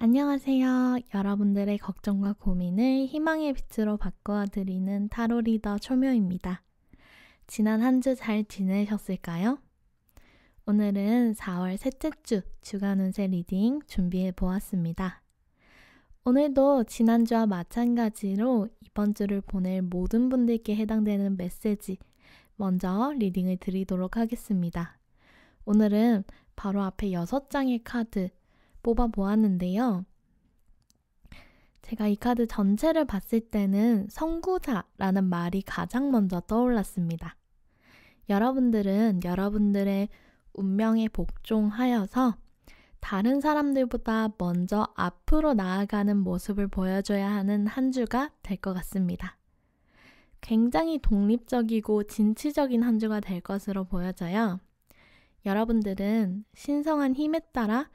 안녕하세요. 여러분들의 걱정과 고민을 희망의 빛으로 바꿔 드리는 타로 리더 초묘입니다. 지난 한 주 잘 지내셨을까요? 오늘은 4월 셋째 주 주간 운세 리딩 준비해 보았습니다. 오늘도 지난주와 마찬가지로 이번 주를 보낼 모든 분들께 해당되는 메시지 먼저 리딩을 드리도록 하겠습니다. 오늘은 바로 앞에 6장의 카드 뽑아 보았는데요. 제가 이 카드 전체를 봤을 때는 선구자라는 말이 가장 먼저 떠올랐습니다. 여러분들은 여러분들의 운명에 복종하여서 다른 사람들보다 먼저 앞으로 나아가는 모습을 보여줘야 하는 한 주가 될 것 같습니다. 굉장히 독립적이고 진취적인 한 주가 될 것으로 보여져요. 여러분들은 신성한 힘에 따라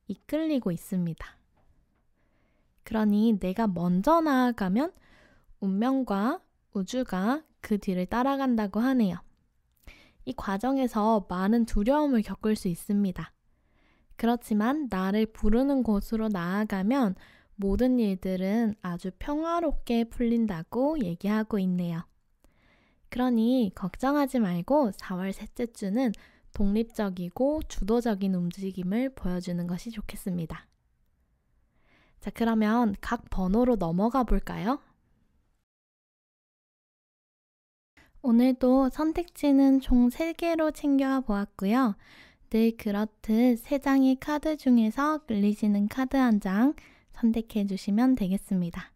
이끌리고 있습니다. 그러니 내가 먼저 나아가면 운명과 우주가 그 뒤를 따라간다고 하네요. 이 과정에서 많은 두려움을 겪을 수 있습니다. 그렇지만 나를 부르는 곳으로 나아가면 모든 일들은 아주 평화롭게 풀린다고 얘기하고 있네요. 그러니 걱정하지 말고 4월 셋째 주는 독립적이고 주도적인 움직임을 보여주는 것이 좋겠습니다. 자, 그러면 각 번호로 넘어가 볼까요? 오늘도 선택지는 총 3개로 챙겨 보았고요. 늘 그렇듯 3장의 카드 중에서 끌리시는 카드 한 장 선택해 주시면 되겠습니다.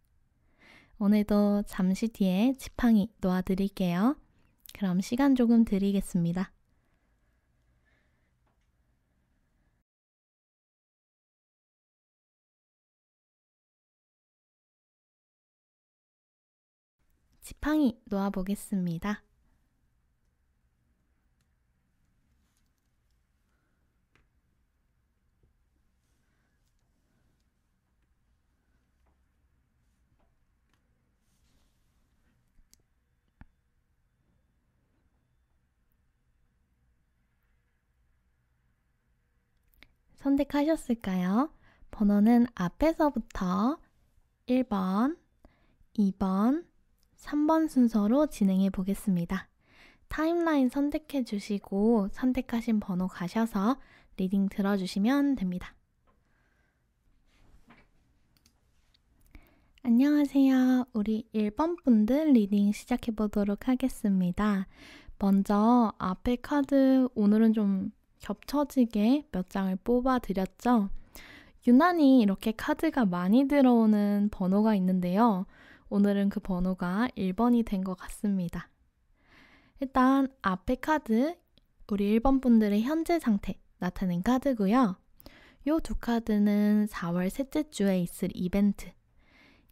오늘도 잠시 뒤에 지팡이 놓아드릴게요. 그럼 시간 조금 드리겠습니다. 지팡이 놓아보겠습니다. 선택하셨을까요? 번호는 앞에서부터 1번, 2번, 3번 순서로 진행해 보겠습니다. 타임라인 선택해 주시고 선택하신 번호 가셔서 리딩 들어주시면 됩니다. 안녕하세요. 우리 1번 분들 리딩 시작해 보도록 하겠습니다. 먼저 앞에 카드 오늘은 좀 겹쳐지게 몇 장을 뽑아 드렸죠. 유난히 이렇게 카드가 많이 들어오는 번호가 있는데요. 오늘은 그 번호가 1번이 된 것 같습니다. 일단 앞에 카드, 우리 1번 분들의 현재 상태 나타낸 카드고요. 이 두 카드는 4월 셋째 주에 있을 이벤트,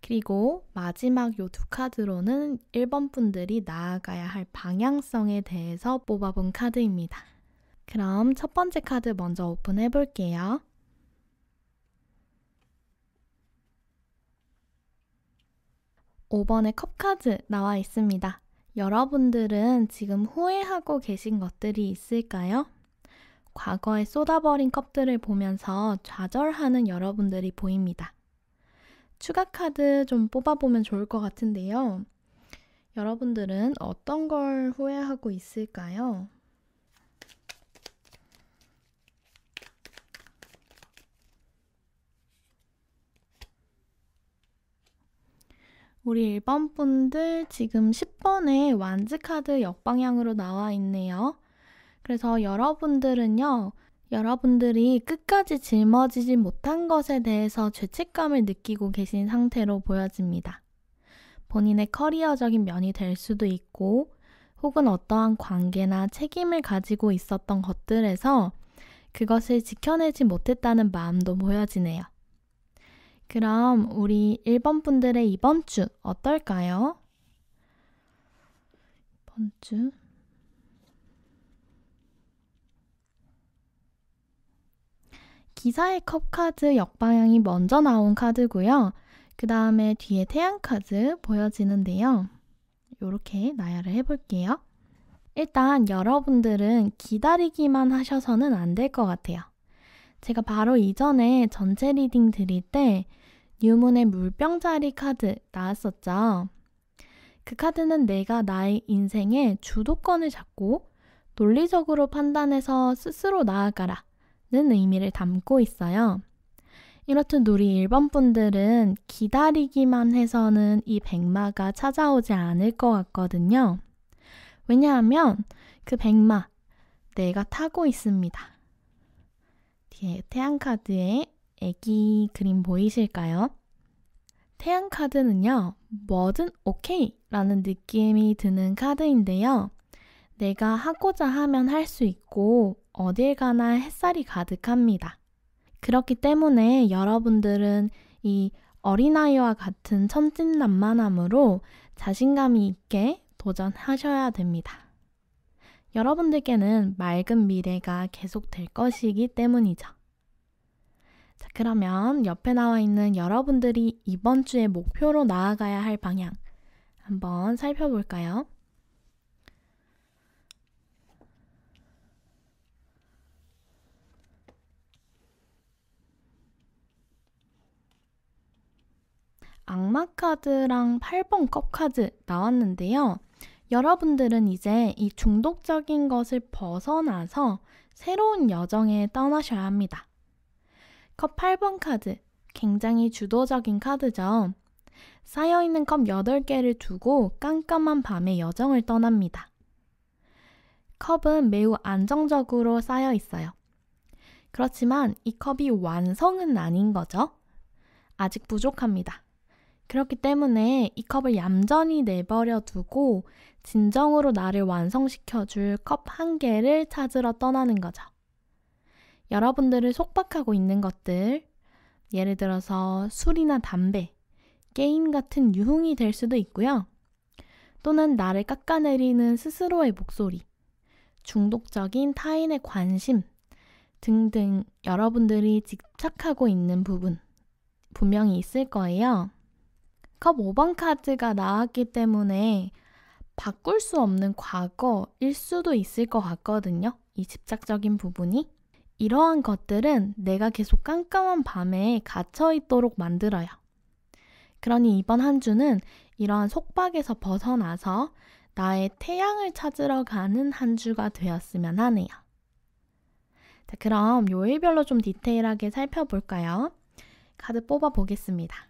그리고 마지막 이 두 카드로는 1번 분들이 나아가야 할 방향성에 대해서 뽑아본 카드입니다. 그럼 첫 번째 카드 먼저 오픈해 볼게요. 5번의 컵카드 나와 있습니다. 여러분들은 지금 후회하고 계신 것들이 있을까요? 과거에 쏟아버린 컵들을 보면서 좌절하는 여러분들이 보입니다. 추가 카드 좀 뽑아보면 좋을 것 같은데요. 여러분들은 어떤 걸 후회하고 있을까요? 우리 1번 분들 지금 10번에 완즈 카드 역방향으로 나와 있네요. 그래서 여러분들은요, 여러분들이 끝까지 짊어지지 못한 것에 대해서 죄책감을 느끼고 계신 상태로 보여집니다. 본인의 커리어적인 면이 될 수도 있고, 혹은 어떠한 관계나 책임을 가지고 있었던 것들에서 그것을 지켜내지 못했다는 마음도 보여지네요. 그럼 우리 1번 분들의 이번 주 어떨까요? 이번 주 기사의 컵 카드 역방향이 먼저 나온 카드고요. 그 다음에 뒤에 태양 카드 보여지는데요. 이렇게 나열을 해볼게요. 일단 여러분들은 기다리기만 하셔서는 안 될 것 같아요. 제가 바로 이전에 전체 리딩 드릴 때 뉴문의 물병자리 카드 나왔었죠. 그 카드는 내가 나의 인생의 주도권을 잡고 논리적으로 판단해서 스스로 나아가라 는 의미를 담고 있어요. 이렇듯 우리 1번 분들은 기다리기만 해서는 이 백마가 찾아오지 않을 것 같거든요. 왜냐하면 그 백마 내가 타고 있습니다. 뒤에 태양 카드에 애기 그림 보이실까요? 태양 카드는요, 뭐든 오케이 라는 느낌이 드는 카드인데요. 내가 하고자 하면 할 수 있고 어딜 가나 햇살이 가득합니다. 그렇기 때문에 여러분들은 이 어린아이와 같은 천진난만함으로 자신감이 있게 도전하셔야 됩니다. 여러분들께는 맑은 미래가 계속될 것이기 때문이죠. 자, 그러면 옆에 나와 있는 여러분들이 이번 주에 목표로 나아가야 할 방향 한번 살펴볼까요? 악마 카드랑 8번 컵 카드 나왔는데요. 여러분들은 이제 이 중독적인 것을 벗어나서 새로운 여정에 떠나셔야 합니다. 컵 8번 카드, 굉장히 주도적인 카드죠. 쌓여있는 컵 8개를 두고 깜깜한 밤의 여정을 떠납니다. 컵은 매우 안정적으로 쌓여 있어요. 그렇지만 이 컵이 완성은 아닌 거죠. 아직 부족합니다. 그렇기 때문에 이 컵을 얌전히 내버려 두고 진정으로 나를 완성시켜줄 컵 1개를 찾으러 떠나는 거죠. 여러분들을 속박하고 있는 것들, 예를 들어서 술이나 담배, 게임 같은 유흥이 될 수도 있고요. 또는 나를 깎아내리는 스스로의 목소리, 중독적인 타인의 관심 등등 여러분들이 집착하고 있는 부분 분명히 있을 거예요. 컵 5번 카드가 나왔기 때문에 바꿀 수 없는 과거일 수도 있을 것 같거든요. 이 집착적인 부분이. 이러한 것들은 내가 계속 깜깜한 밤에 갇혀 있도록 만들어요. 그러니 이번 한 주는 이러한 속박에서 벗어나서 나의 태양을 찾으러 가는 한 주가 되었으면 하네요. 자, 그럼 요일별로 좀 디테일하게 살펴볼까요? 카드 뽑아 보겠습니다.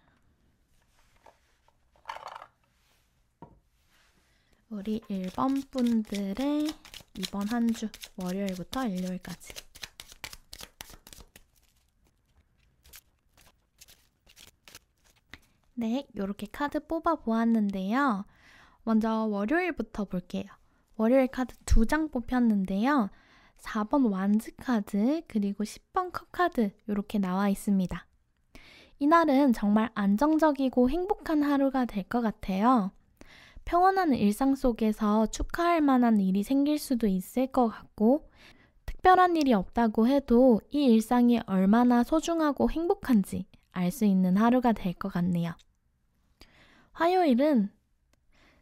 우리 1번 분들의 이번 한 주 월요일부터 일요일까지. 네, 이렇게 카드 뽑아 보았는데요. 먼저 월요일부터 볼게요. 월요일 카드 2장 뽑혔는데요. 4번 완즈 카드 그리고 10번 컵 카드 이렇게 나와 있습니다. 이날은 정말 안정적이고 행복한 하루가 될 것 같아요. 평온한 일상 속에서 축하할 만한 일이 생길 수도 있을 것 같고 특별한 일이 없다고 해도 이 일상이 얼마나 소중하고 행복한지 알 수 있는 하루가 될 것 같네요. 화요일은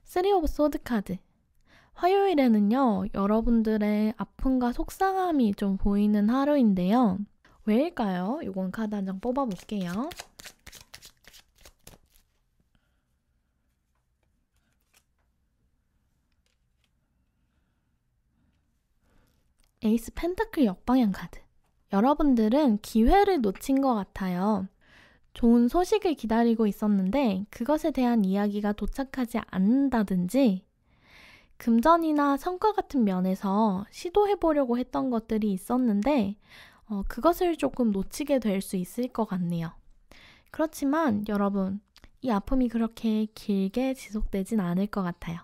3 오브 소드 카드. 화요일에는요, 여러분들의 아픔과 속상함이 좀 보이는 하루인데요. 왜일까요? 이건 카드 한 장 뽑아볼게요. 에이스 펜타클 역방향 카드. 여러분들은 기회를 놓친 것 같아요. 좋은 소식을 기다리고 있었는데 그것에 대한 이야기가 도착하지 않는다든지 금전이나 성과 같은 면에서 시도해보려고 했던 것들이 있었는데 그것을 조금 놓치게 될 수 있을 것 같네요. 그렇지만 여러분, 이 아픔이 그렇게 길게 지속되진 않을 것 같아요.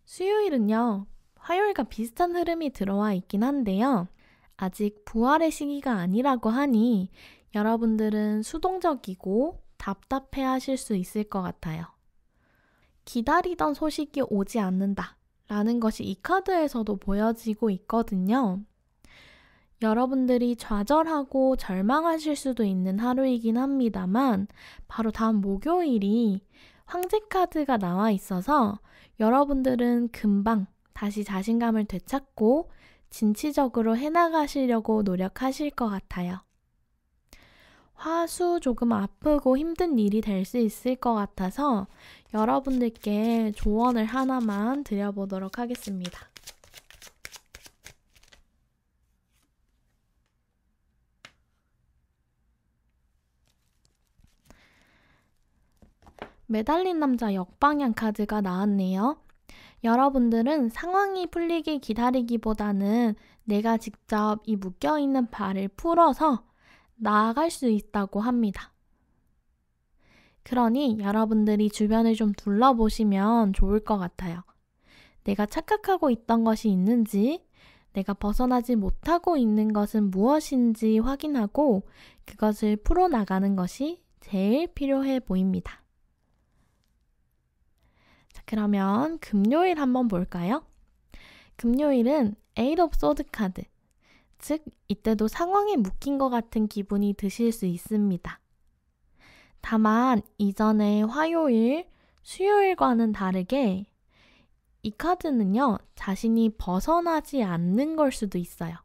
수요일은요, 화요일과 비슷한 흐름이 들어와 있긴 한데요. 아직 부활의 시기가 아니라고 하니 여러분들은 수동적이고 답답해 하실 수 있을 것 같아요. 기다리던 소식이 오지 않는다 라는 것이 이 카드에서도 보여지고 있거든요. 여러분들이 좌절하고 절망하실 수도 있는 하루이긴 합니다만 바로 다음 목요일이 황제 카드가 나와 있어서 여러분들은 금방 다시 자신감을 되찾고 진취적으로 해나가시려고 노력하실 것 같아요. 화수 조금 아프고 힘든 일이 될 수 있을 것 같아서 여러분들께 조언을 하나만 드려보도록 하겠습니다. 매달린 남자 역방향 카드가 나왔네요. 여러분들은 상황이 풀리길 기다리기보다는 내가 직접 이 묶여있는 발을 풀어서 나아갈 수 있다고 합니다. 그러니 여러분들이 주변을 좀 둘러보시면 좋을 것 같아요. 내가 착각하고 있던 것이 있는지, 내가 벗어나지 못하고 있는 것은 무엇인지 확인하고 그것을 풀어나가는 것이 제일 필요해 보입니다. 자, 그러면 금요일 한번 볼까요? 금요일은 Eight of Swords 카드, 즉 이때도 상황에 묶인 것 같은 기분이 드실 수 있습니다. 다만 이전에 화요일, 수요일과는 다르게 이 카드는요, 자신이 벗어나지 않는 걸 수도 있어요.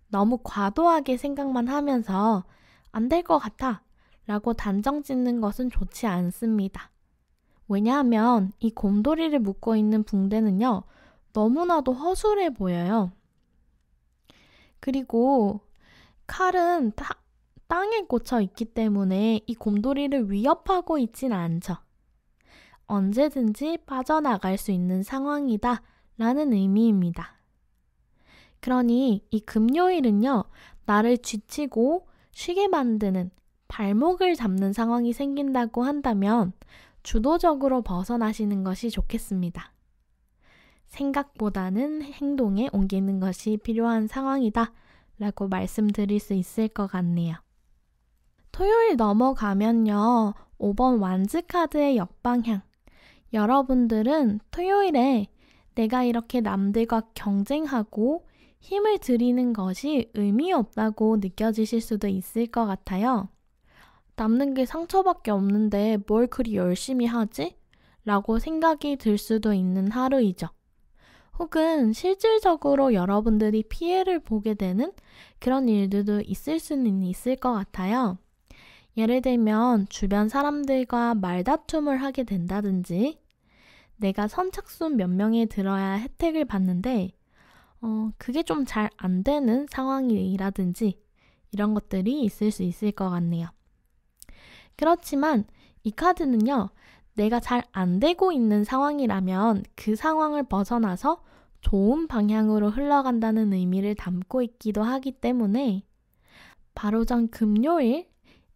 너무 과도하게 생각만 하면서 안 될 것 같아 라고 단정 짓는 것은 좋지 않습니다. 왜냐하면 이 곰돌이를 묶고 있는 붕대는요, 너무나도 허술해 보여요. 그리고 칼은 땅에 꽂혀 있기 때문에 이 곰돌이를 위협하고 있진 않죠. 언제든지 빠져나갈 수 있는 상황이다 라는 의미입니다. 그러니 이 금요일은요, 나를 쥐치고 쉬게 만드는 발목을 잡는 상황이 생긴다고 한다면 주도적으로 벗어나시는 것이 좋겠습니다. 생각보다는 행동에 옮기는 것이 필요한 상황이다 라고 말씀드릴 수 있을 것 같네요. 토요일 넘어가면요, 5번 완즈 카드의 역방향. 여러분들은 토요일에 내가 이렇게 남들과 경쟁하고 힘을 들이는 것이 의미 없다고 느껴지실 수도 있을 것 같아요. 남는 게 상처밖에 없는데 뭘 그리 열심히 하지? 라고 생각이 들 수도 있는 하루이죠. 혹은 실질적으로 여러분들이 피해를 보게 되는 그런 일들도 있을 수는 있을 것 같아요. 예를 들면 주변 사람들과 말다툼을 하게 된다든지, 내가 선착순 몇 명에 들어야 혜택을 받는데 그게 좀 잘 안 되는 상황이라든지 이런 것들이 있을 수 있을 것 같네요. 그렇지만 이 카드는요, 내가 잘 안 되고 있는 상황이라면 그 상황을 벗어나서 좋은 방향으로 흘러간다는 의미를 담고 있기도 하기 때문에 바로 전 금요일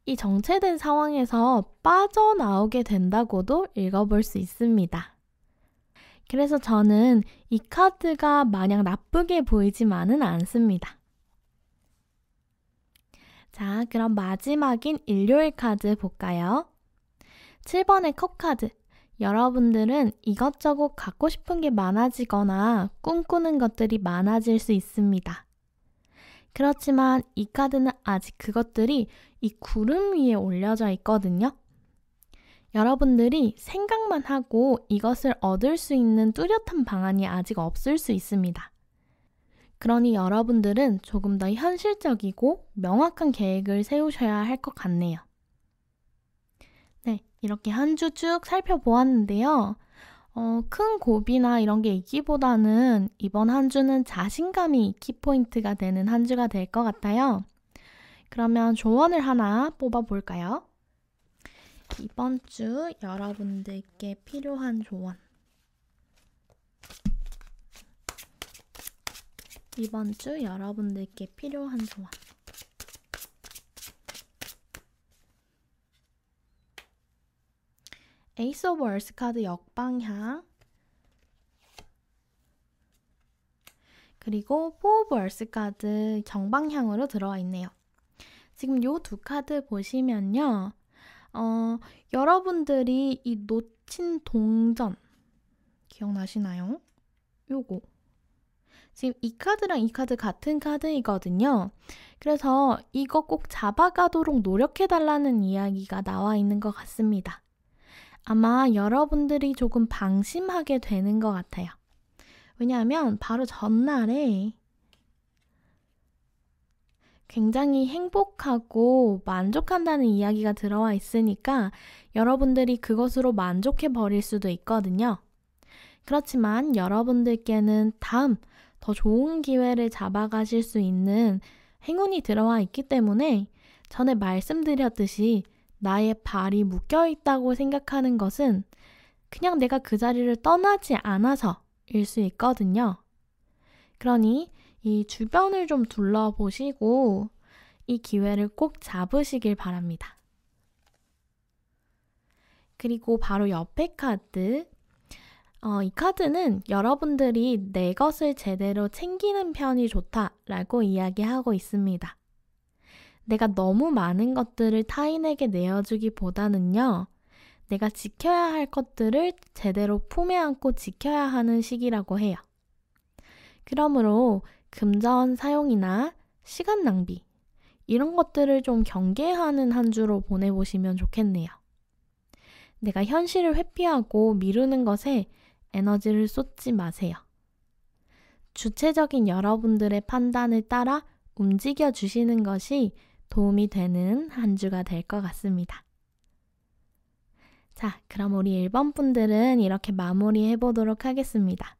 이 정체된 상황에서 빠져나오게 된다고도 읽어볼 수 있습니다. 그래서 저는 이 카드가 마냥 나쁘게 보이지만은 않습니다. 자, 그럼 마지막인 일요일 카드 볼까요? 7번의 컵 카드. 여러분들은 이것저것 갖고 싶은 게 많아지거나 꿈꾸는 것들이 많아질 수 있습니다. 그렇지만 이 카드는 아직 그것들이 이 구름 위에 올려져 있거든요. 여러분들이 생각만 하고 이것을 얻을 수 있는 뚜렷한 방안이 아직 없을 수 있습니다. 그러니 여러분들은 조금 더 현실적이고 명확한 계획을 세우셔야 할 것 같네요. 네, 이렇게 한 주 쭉 살펴보았는데요. 큰 고비나 이런 게 있기보다는 이번 한 주는 자신감이 키포인트가 되는 한 주가 될 것 같아요. 그러면 조언을 하나 뽑아볼까요? 이번 주 여러분들께 필요한 조언. 이번 주 여러분들께 필요한 조언. 에이스 오브 월스 카드 역방향, 그리고 포 오브 월스 카드 정방향으로 들어와 있네요. 지금 이 두 카드 보시면요, 여러분들이 이 놓친 동전 기억나시나요? 요거 지금 이 카드랑 이 카드 같은 카드이거든요. 그래서 이거 꼭 잡아가도록 노력해달라는 이야기가 나와 있는 것 같습니다. 아마 여러분들이 조금 방심하게 되는 것 같아요. 왜냐하면 바로 전날에 굉장히 행복하고 만족한다는 이야기가 들어와 있으니까 여러분들이 그것으로 만족해 버릴 수도 있거든요. 그렇지만 여러분들께는 다음 더 좋은 기회를 잡아가실 수 있는 행운이 들어와 있기 때문에 전에 말씀드렸듯이 나의 발이 묶여 있다고 생각하는 것은 그냥 내가 그 자리를 떠나지 않아서일 수 있거든요. 그러니 이 주변을 좀 둘러보시고 이 기회를 꼭 잡으시길 바랍니다. 그리고 바로 옆에 카드, 이 카드는 여러분들이 내 것을 제대로 챙기는 편이 좋다라고 이야기하고 있습니다. 내가 너무 많은 것들을 타인에게 내어주기보다는요, 내가 지켜야 할 것들을 제대로 품에 안고 지켜야 하는 시기라고 해요. 그러므로 금전 사용이나 시간 낭비, 이런 것들을 좀 경계하는 한 주로 보내보시면 좋겠네요. 내가 현실을 회피하고 미루는 것에 에너지를 쏟지 마세요. 주체적인 여러분들의 판단을 따라 움직여 주시는 것이 도움이 되는 한 주가 될 것 같습니다. 자, 그럼 우리 1번 분들은 이렇게 마무리해 보도록 하겠습니다.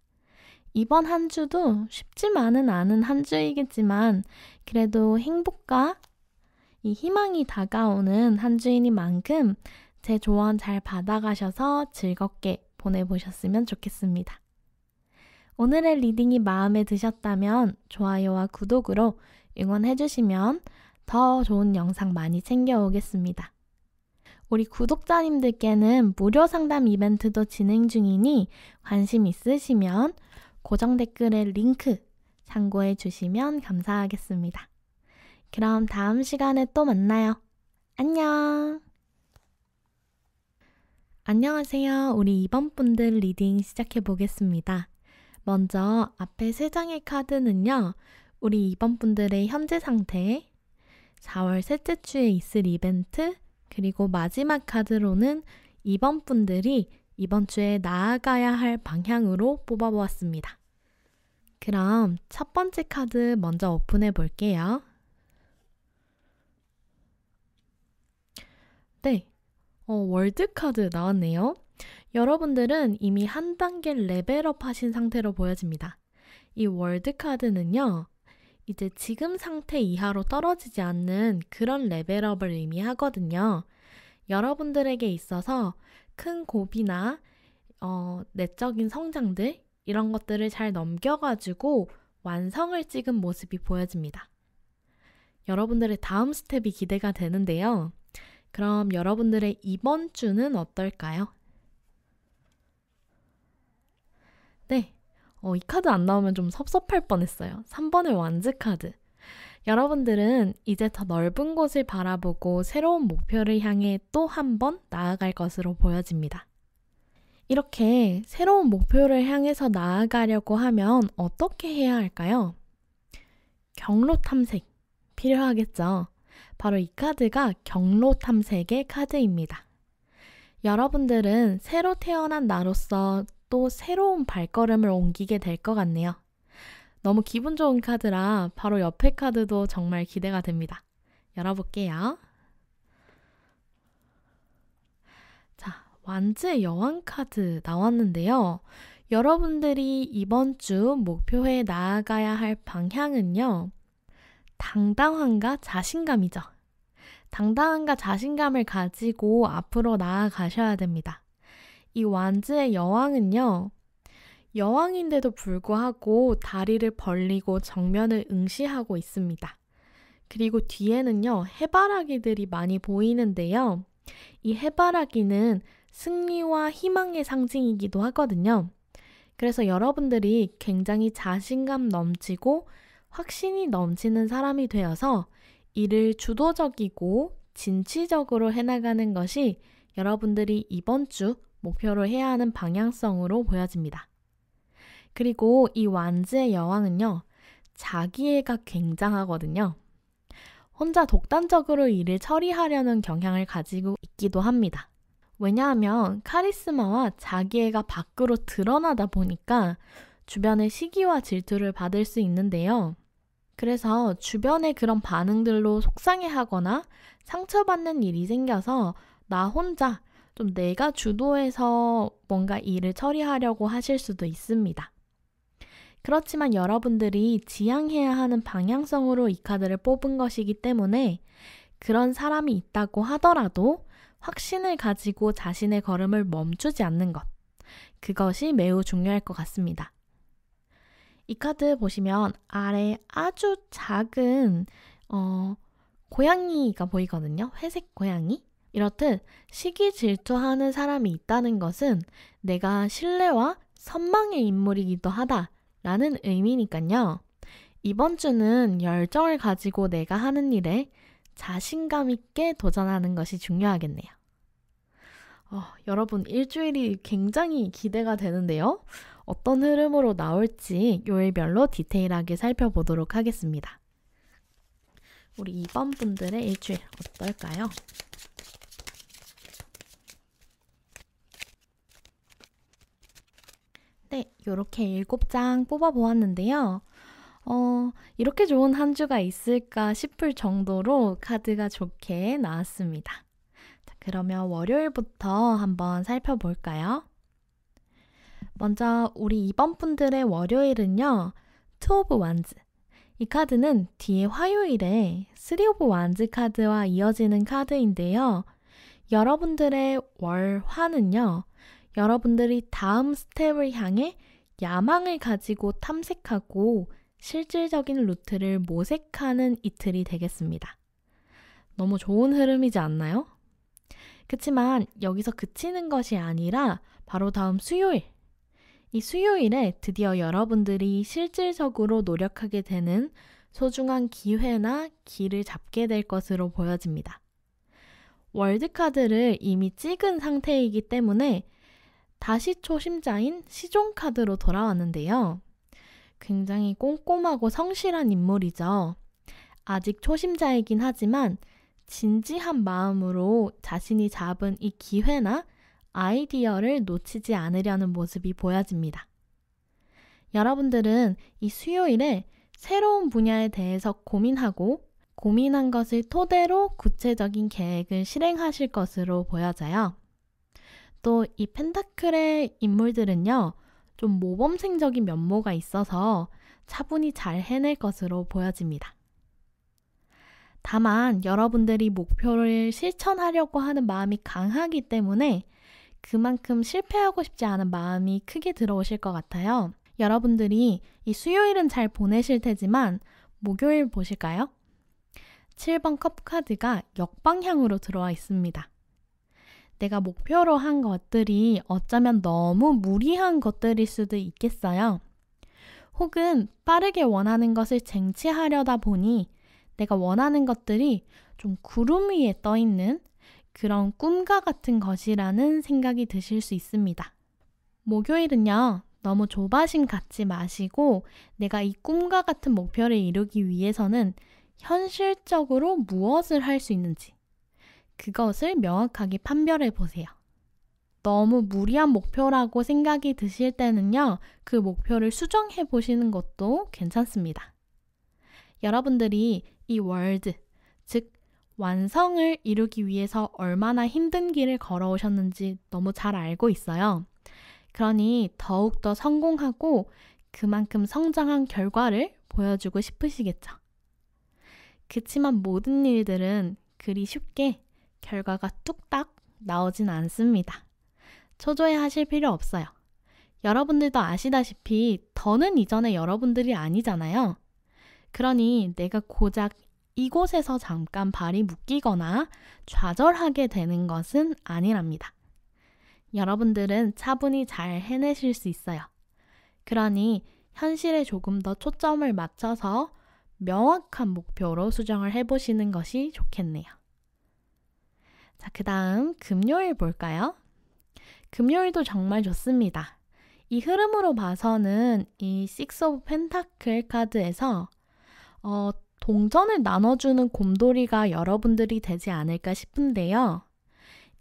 이번 한 주도 쉽지만은 않은 한 주이겠지만 그래도 행복과 이 희망이 다가오는 한 주이니만큼 제 조언 잘 받아가셔서 즐겁게 보내보셨으면 좋겠습니다. 오늘의 리딩이 마음에 드셨다면 좋아요와 구독으로 응원해주시면 더 좋은 영상 많이 챙겨오겠습니다. 우리 구독자님들께는 무료 상담 이벤트도 진행 중이니 관심 있으시면 고정 댓글에 링크 참고해 주시면 감사하겠습니다. 그럼 다음 시간에 또 만나요. 안녕! 안녕하세요. 우리 2번 분들 리딩 시작해 보겠습니다. 먼저 앞에 3장의 카드는요. 우리 2번 분들의 현재 상태, 4월 셋째 주에 있을 이벤트, 그리고 마지막 카드로는 2번 분들이 이번 주에 나아가야 할 방향으로 뽑아보았습니다. 그럼 첫 번째 카드 먼저 오픈해 볼게요. 네, 월드 카드 나왔네요. 여러분들은 이미 한 단계 레벨업 하신 상태로 보여집니다. 이 월드 카드는요, 이제 지금 상태 이하로 떨어지지 않는 그런 레벨업을 의미하거든요. 여러분들에게 있어서 큰 고비나 내적인 성장들 이런 것들을 잘 넘겨가지고 완성을 찍은 모습이 보여집니다. 여러분들의 다음 스텝이 기대가 되는데요. 그럼 여러분들의 이번 주는 어떨까요? 네, 이 카드 안 나오면 좀 섭섭할 뻔했어요. 3번의 완즈 카드. 여러분들은 이제 더 넓은 곳을 바라보고 새로운 목표를 향해 또 한 번 나아갈 것으로 보여집니다. 이렇게 새로운 목표를 향해서 나아가려고 하면 어떻게 해야 할까요? 경로 탐색 필요하겠죠. 바로 이 카드가 경로 탐색의 카드입니다. 여러분들은 새로 태어난 나로서 또 새로운 발걸음을 옮기게 될 것 같네요. 너무 기분 좋은 카드라 바로 옆에 카드도 정말 기대가 됩니다. 열어볼게요. 자, 완즈의 여왕 카드 나왔는데요. 여러분들이 이번 주 목표에 나아가야 할 방향은요. 당당함과 자신감이죠. 당당함과 자신감을 가지고 앞으로 나아가셔야 됩니다. 이 완즈의 여왕은요. 여왕인데도 불구하고 다리를 벌리고 정면을 응시하고 있습니다. 그리고 뒤에는요. 해바라기들이 많이 보이는데요. 이 해바라기는 승리와 희망의 상징이기도 하거든요. 그래서 여러분들이 굉장히 자신감 넘치고 확신이 넘치는 사람이 되어서 일을 주도적이고 진취적으로 해나가는 것이 여러분들이 이번 주 목표로 해야 하는 방향성으로 보여집니다. 그리고 이 완즈의 여왕은요. 자기애가 굉장하거든요. 혼자 독단적으로 일을 처리하려는 경향을 가지고 있기도 합니다. 왜냐하면 카리스마와 자기애가 밖으로 드러나다 보니까 주변의 시기와 질투를 받을 수 있는데요. 그래서 주변의 그런 반응들로 속상해하거나 상처받는 일이 생겨서 나 혼자 좀 내가 주도해서 뭔가 일을 처리하려고 하실 수도 있습니다. 그렇지만 여러분들이 지향해야 하는 방향성으로 이 카드를 뽑은 것이기 때문에 그런 사람이 있다고 하더라도 확신을 가지고 자신의 걸음을 멈추지 않는 것. 그것이 매우 중요할 것 같습니다. 이 카드 보시면 아래 아주 작은 고양이가 보이거든요. 회색 고양이. 이렇듯 시기 질투하는 사람이 있다는 것은 내가 신뢰와 선망의 인물이기도 하다라는 의미니까요. 이번 주는 열정을 가지고 내가 하는 일에 자신감 있게 도전하는 것이 중요하겠네요. 여러분 일주일이 굉장히 기대가 되는데요. 어떤 흐름으로 나올지 요일별로 디테일하게 살펴보도록 하겠습니다. 우리 2번 분들의 일주일 어떨까요? 네, 이렇게 7장 뽑아보았는데요. 이렇게 좋은 한 주가 있을까 싶을 정도로 카드가 좋게 나왔습니다. 자, 그러면 월요일부터 한번 살펴볼까요? 먼저 우리 2번 분들의 월요일은요. 투 오브 완즈. 이 카드는 뒤에 화요일에 3 오브 완즈 카드와 이어지는 카드인데요. 여러분들의 월화는요. 여러분들이 다음 스텝을 향해 야망을 가지고 탐색하고 실질적인 루트를 모색하는 이틀이 되겠습니다. 너무 좋은 흐름이지 않나요? 그치만 여기서 그치는 것이 아니라 바로 다음 수요일, 이 수요일에 드디어 여러분들이 실질적으로 노력하게 되는 소중한 기회나 길을 잡게 될 것으로 보여집니다. 월드카드를 이미 찍은 상태이기 때문에 다시 초심자인 시종카드로 돌아왔는데요. 굉장히 꼼꼼하고 성실한 인물이죠. 아직 초심자이긴 하지만 진지한 마음으로 자신이 잡은 이 기회나 아이디어를 놓치지 않으려는 모습이 보여집니다. 여러분들은 이 수요일에 새로운 분야에 대해서 고민하고 고민한 것을 토대로 구체적인 계획을 실행하실 것으로 보여져요. 또 이 펜타클의 인물들은요, 좀 모범생적인 면모가 있어서 차분히 잘 해낼 것으로 보여집니다. 다만 여러분들이 목표를 실천하려고 하는 마음이 강하기 때문에 그만큼 실패하고 싶지 않은 마음이 크게 들어오실 것 같아요. 여러분들이 이 수요일은 잘 보내실 테지만 목요일 보실까요? 7번 컵 카드가 역방향으로 들어와 있습니다. 내가 목표로 한 것들이 어쩌면 너무 무리한 것들일 수도 있겠어요. 혹은 빠르게 원하는 것을 쟁취하려다 보니 내가 원하는 것들이 좀 구름 위에 떠 있는 그런 꿈과 같은 것이라는 생각이 드실 수 있습니다. 목요일은요, 너무 조바심 갖지 마시고 내가 이 꿈과 같은 목표를 이루기 위해서는 현실적으로 무엇을 할 수 있는지 그것을 명확하게 판별해 보세요. 너무 무리한 목표라고 생각이 드실 때는요, 그 목표를 수정해 보시는 것도 괜찮습니다. 여러분들이 이 월드, 즉 완성을 이루기 위해서 얼마나 힘든 길을 걸어오셨는지 너무 잘 알고 있어요. 그러니 더욱더 성공하고 그만큼 성장한 결과를 보여주고 싶으시겠죠. 그치만 모든 일들은 그리 쉽게 결과가 뚝딱 나오진 않습니다. 초조해 하실 필요 없어요. 여러분들도 아시다시피 더는 이전의 여러분들이 아니잖아요. 그러니 내가 고작 이곳에서 잠깐 발이 묶이거나 좌절하게 되는 것은 아니랍니다. 여러분들은 차분히 잘 해내실 수 있어요. 그러니 현실에 조금 더 초점을 맞춰서 명확한 목표로 수정을 해보시는 것이 좋겠네요. 자, 그 다음 금요일 볼까요? 금요일도 정말 좋습니다. 이 흐름으로 봐서는 이 Six of Pentacle 카드에서 동전을 나눠주는 곰돌이가 여러분들이 되지 않을까 싶은데요.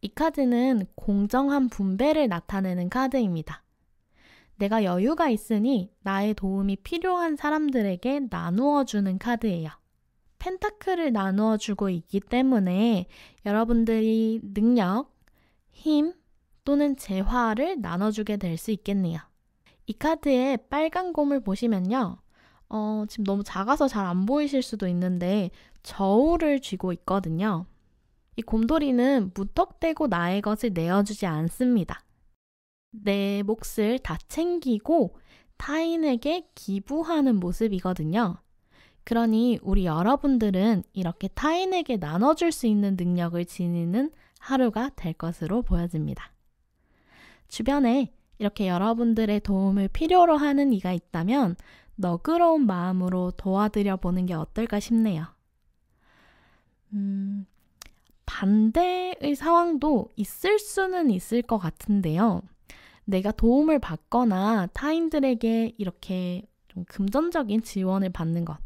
이 카드는 공정한 분배를 나타내는 카드입니다. 내가 여유가 있으니 나의 도움이 필요한 사람들에게 나누어 주는 카드예요. 펜타클을 나누어 주고 있기 때문에 여러분들이 능력, 힘 또는 재화를 나눠주게 될 수 있겠네요. 이 카드의 빨간 곰을 보시면요. 지금 너무 작아서 잘 안 보이실 수도 있는데 저울을 쥐고 있거든요. 이 곰돌이는 무턱대고 나의 것을 내어주지 않습니다. 내 몫을 다 챙기고 타인에게 기부하는 모습이거든요. 그러니 우리 여러분들은 이렇게 타인에게 나눠줄 수 있는 능력을 지니는 하루가 될 것으로 보여집니다. 주변에 이렇게 여러분들의 도움을 필요로 하는 이가 있다면 너그러운 마음으로 도와드려 보는 게 어떨까 싶네요. 반대의 상황도 있을 수는 있을 것 같은데요. 내가 도움을 받거나 타인들에게 이렇게 좀 금전적인 지원을 받는 것.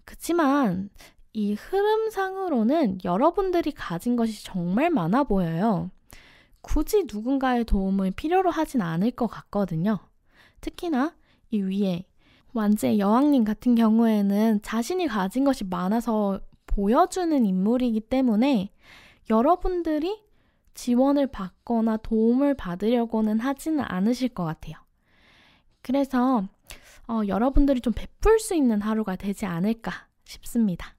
그치만 이 흐름상으로는 여러분들이 가진 것이 정말 많아 보여요. 굳이 누군가의 도움을 필요로 하진 않을 것 같거든요. 특히나 이 위에 완지의 여왕님 같은 경우에는 자신이 가진 것이 많아서 보여주는 인물이기 때문에 여러분들이 지원을 받거나 도움을 받으려고는 하지는 않으실 것 같아요. 그래서 여러분들이 좀 베풀 수 있는 하루가 되지 않을까 싶습니다.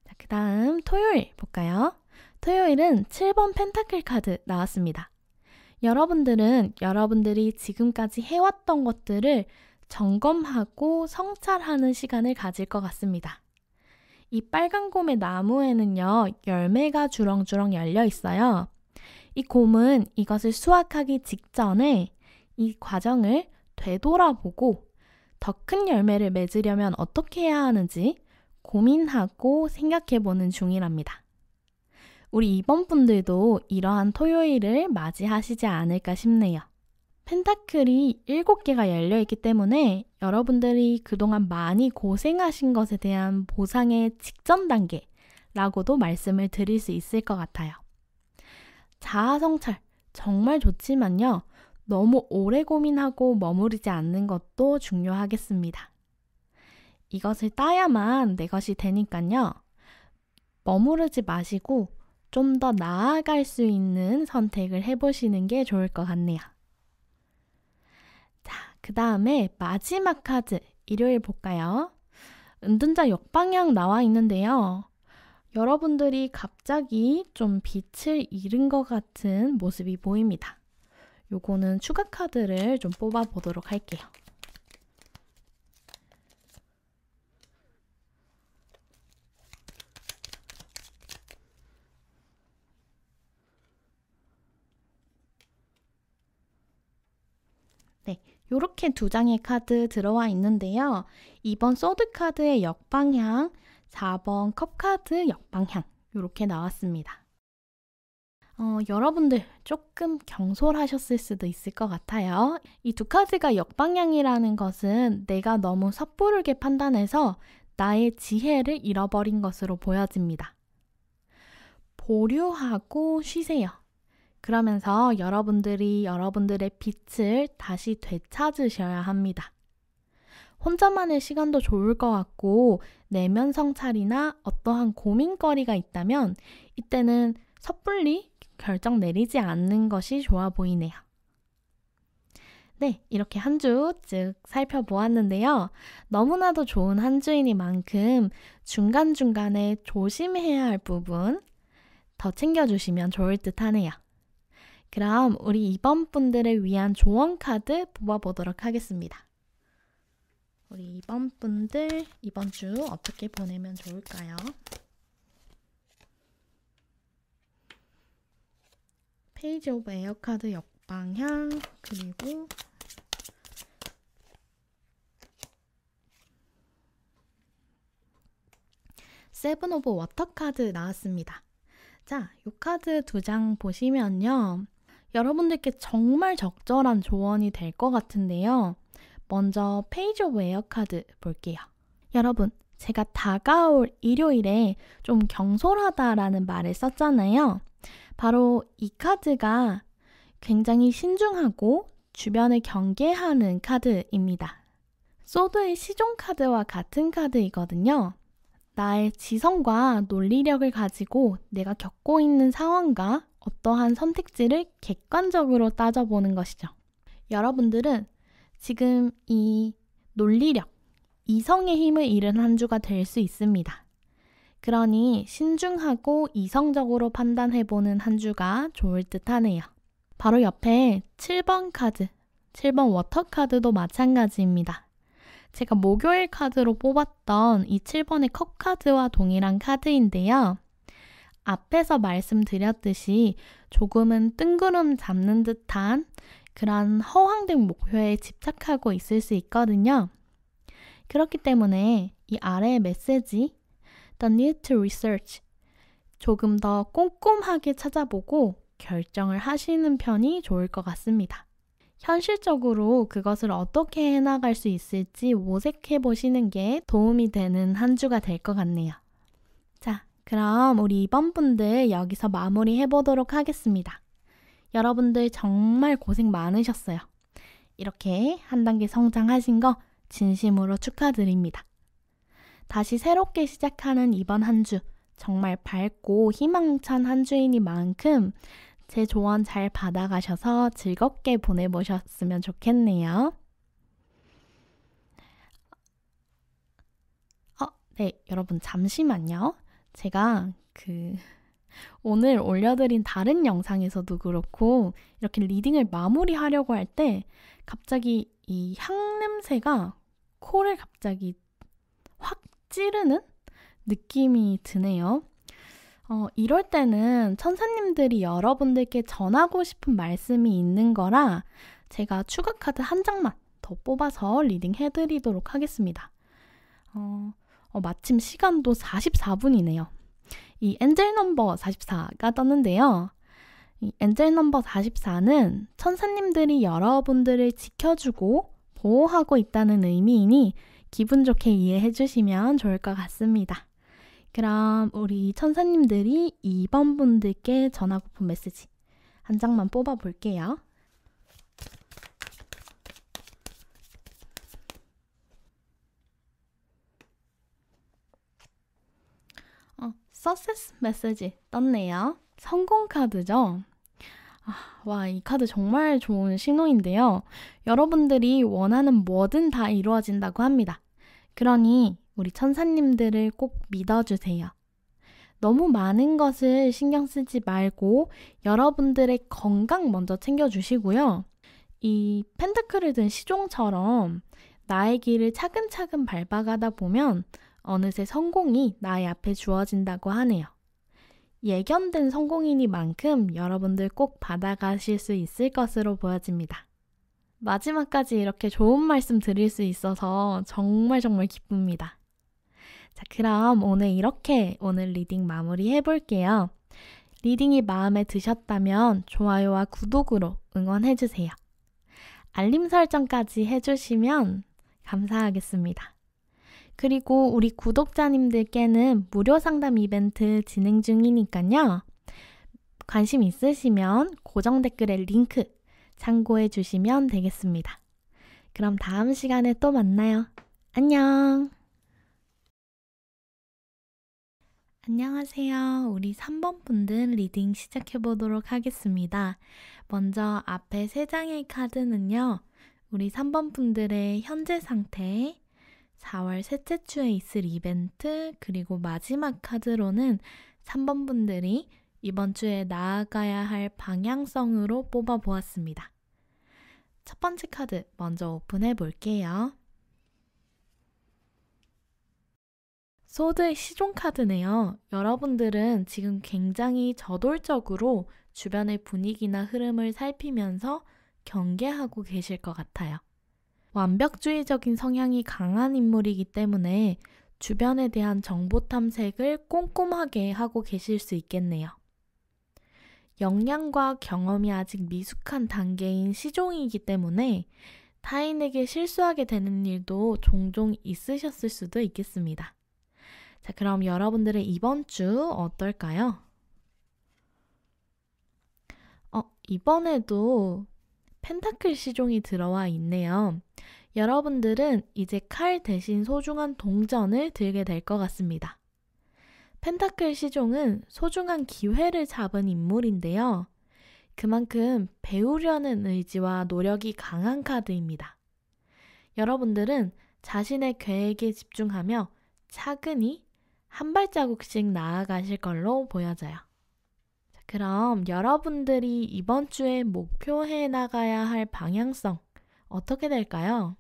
자, 그 다음 토요일 볼까요? 토요일은 7번 펜타클 카드 나왔습니다. 여러분들은 여러분들이 지금까지 해왔던 것들을 점검하고 성찰하는 시간을 가질 것 같습니다. 이 빨간 곰의 나무에는요, 열매가 주렁주렁 열려 있어요. 이 곰은 이것을 수확하기 직전에 이 과정을 되돌아보고 더 큰 열매를 맺으려면 어떻게 해야 하는지 고민하고 생각해보는 중이랍니다. 우리 이번 분들도 이러한 토요일을 맞이하시지 않을까 싶네요. 펜타클이 7개가 열려있기 때문에 여러분들이 그동안 많이 고생하신 것에 대한 보상의 직전 단계라고도 말씀을 드릴 수 있을 것 같아요. 자아성찰 정말 좋지만요. 너무 오래 고민하고 머무르지 않는 것도 중요하겠습니다. 이것을 따야만 내 것이 되니까요. 머무르지 마시고 좀 더 나아갈 수 있는 선택을 해보시는 게 좋을 것 같네요. 자, 그 다음에 마지막 카드 일요일 볼까요? 은둔자 역방향 나와 있는데요. 여러분들이 갑자기 좀 빛을 잃은 것 같은 모습이 보입니다. 요거는 추가 카드를 좀 뽑아 보도록 할게요. 네, 요렇게 2장의 카드 들어와 있는데요. 2번 소드 카드의 역방향, 4번 컵 카드 역방향 요렇게 나왔습니다. 여러분들 조금 경솔하셨을 수도 있을 것 같아요. 이 2 카드가 역방향이라는 것은 내가 너무 섣부르게 판단해서 나의 지혜를 잃어버린 것으로 보여집니다. 보류하고 쉬세요. 그러면서 여러분들이 여러분들의 빛을 다시 되찾으셔야 합니다. 혼자만의 시간도 좋을 것 같고 내면 성찰이나 어떠한 고민거리가 있다면 이때는 섣불리 결정 내리지 않는 것이 좋아 보이네요. 네, 이렇게 한 주 쭉 살펴보았는데요. 너무나도 좋은 한 주이니만큼 중간중간에 조심해야 할 부분 더 챙겨주시면 좋을 듯 하네요. 그럼 우리 이번 분들을 위한 조언 카드 뽑아보도록 하겠습니다. 우리 이번 분들 이번 주 어떻게 보내면 좋을까요? 페이지 오브 에어 카드 역방향 그리고 세븐 오브 워터 카드 나왔습니다. 자, 이 카드 2장 보시면요. 여러분들께 정말 적절한 조언이 될 것 같은데요. 먼저 페이지 오브 에어 카드 볼게요. 여러분, 제가 다가올 일요일에 좀 경솔하다라는 말을 썼잖아요. 바로 이 카드가 굉장히 신중하고 주변을 경계하는 카드입니다. 소드의 시종 카드와 같은 카드이거든요. 나의 지성과 논리력을 가지고 내가 겪고 있는 상황과 어떠한 선택지를 객관적으로 따져보는 것이죠. 여러분들은 지금 이 논리력, 이성의 힘을 잃은 한 주가 될 수 있습니다. 그러니 신중하고 이성적으로 판단해보는 한 주가 좋을 듯 하네요. 바로 옆에 7번 카드, 7번 워터 카드도 마찬가지입니다. 제가 목요일 카드로 뽑았던 이 7번의 컵 카드와 동일한 카드인데요. 앞에서 말씀드렸듯이 조금은 뜬구름 잡는 듯한 그런 허황된 목표에 집착하고 있을 수 있거든요. 그렇기 때문에 이 아래의 메시지, The need to research, 조금 더 꼼꼼하게 찾아보고 결정을 하시는 편이 좋을 것 같습니다. 현실적으로 그것을 어떻게 해나갈 수 있을지 모색해 보시는 게 도움이 되는 한 주가 될 것 같네요. 자, 그럼 우리 이번 분들 여기서 마무리해 보도록 하겠습니다. 여러분들 정말 고생 많으셨어요. 이렇게 한 단계 성장하신 거 진심으로 축하드립니다. 다시 새롭게 시작하는 이번 한 주, 정말 밝고 희망찬 한 주이니만큼 제 조언 잘 받아가셔서 즐겁게 보내보셨으면 좋겠네요. 네, 여러분 잠시만요. 제가 오늘 올려드린 다른 영상에서도 그렇고 이렇게 리딩을 마무리하려고 할 때 갑자기 이 향 냄새가 코를 갑자기 확 찌르는 느낌이 드네요. 이럴 때는 천사님들이 여러분들께 전하고 싶은 말씀이 있는 거라 제가 추가 카드 한 장만 더 뽑아서 리딩 해드리도록 하겠습니다. 마침 시간도 44분이네요. 이 엔젤 넘버 44가 떴는데요. 이 엔젤 넘버 44는 천사님들이 여러분들을 지켜주고 보호하고 있다는 의미이니 기분 좋게 이해해 주시면 좋을 것 같습니다. 그럼 우리 천사님들이 2번 분들께 전하고픈 메시지 한 장만 뽑아 볼게요. 서세스 메시지 떴네요. 성공 카드죠? 와, 이 카드 정말 좋은 신호인데요. 여러분들이 원하는 뭐든 다 이루어진다고 합니다. 그러니 우리 천사님들을 꼭 믿어주세요. 너무 많은 것을 신경 쓰지 말고 여러분들의 건강 먼저 챙겨주시고요. 이 펜타클을 든 시종처럼 나의 길을 차근차근 밟아가다 보면 어느새 성공이 나의 앞에 주어진다고 하네요. 예견된 성공이니만큼 여러분들 꼭 받아가실 수 있을 것으로 보여집니다. 마지막까지 이렇게 좋은 말씀 드릴 수 있어서 정말 기쁩니다. 자, 그럼 오늘 리딩 마무리 해볼게요. 리딩이 마음에 드셨다면 좋아요와 구독으로 응원해주세요. 알림 설정까지 해주시면 감사하겠습니다. 그리고 우리 구독자님들께는 무료 상담 이벤트 진행 중이니까요. 관심 있으시면 고정 댓글에 링크 참고해 주시면 되겠습니다. 그럼 다음 시간에 또 만나요. 안녕! 안녕하세요. 우리 3번 분들 리딩 시작해 보도록 하겠습니다. 먼저 앞에 3장의 카드는요. 우리 3번 분들의 현재 상태, 4월 셋째 주에 있을 이벤트, 그리고 마지막 카드로는 3번 분들이 이번 주에 나아가야 할 방향성으로 뽑아보았습니다. 첫 번째 카드 먼저 오픈해 볼게요. 소드의 시종 카드네요. 여러분들은 지금 굉장히 저돌적으로 주변의 분위기나 흐름을 살피면서 경계하고 계실 것 같아요. 완벽주의적인 성향이 강한 인물이기 때문에 주변에 대한 정보 탐색을 꼼꼼하게 하고 계실 수 있겠네요. 역량과 경험이 아직 미숙한 단계인 시종이기 때문에 타인에게 실수하게 되는 일도 종종 있으셨을 수도 있겠습니다. 자, 그럼 여러분들의 이번 주 어떨까요? 이번에도 펜타클 시종이 들어와 있네요. 여러분들은 이제 칼 대신 소중한 동전을 들게 될 것 같습니다. 펜타클 시종은 소중한 기회를 잡은 인물인데요. 그만큼 배우려는 의지와 노력이 강한 카드입니다. 여러분들은 자신의 계획에 집중하며 차근히 한 발자국씩 나아가실 걸로 보여져요. 자, 그럼 여러분들이 이번 주에 목표해 나가야 할 방향성 어떻게 될까요?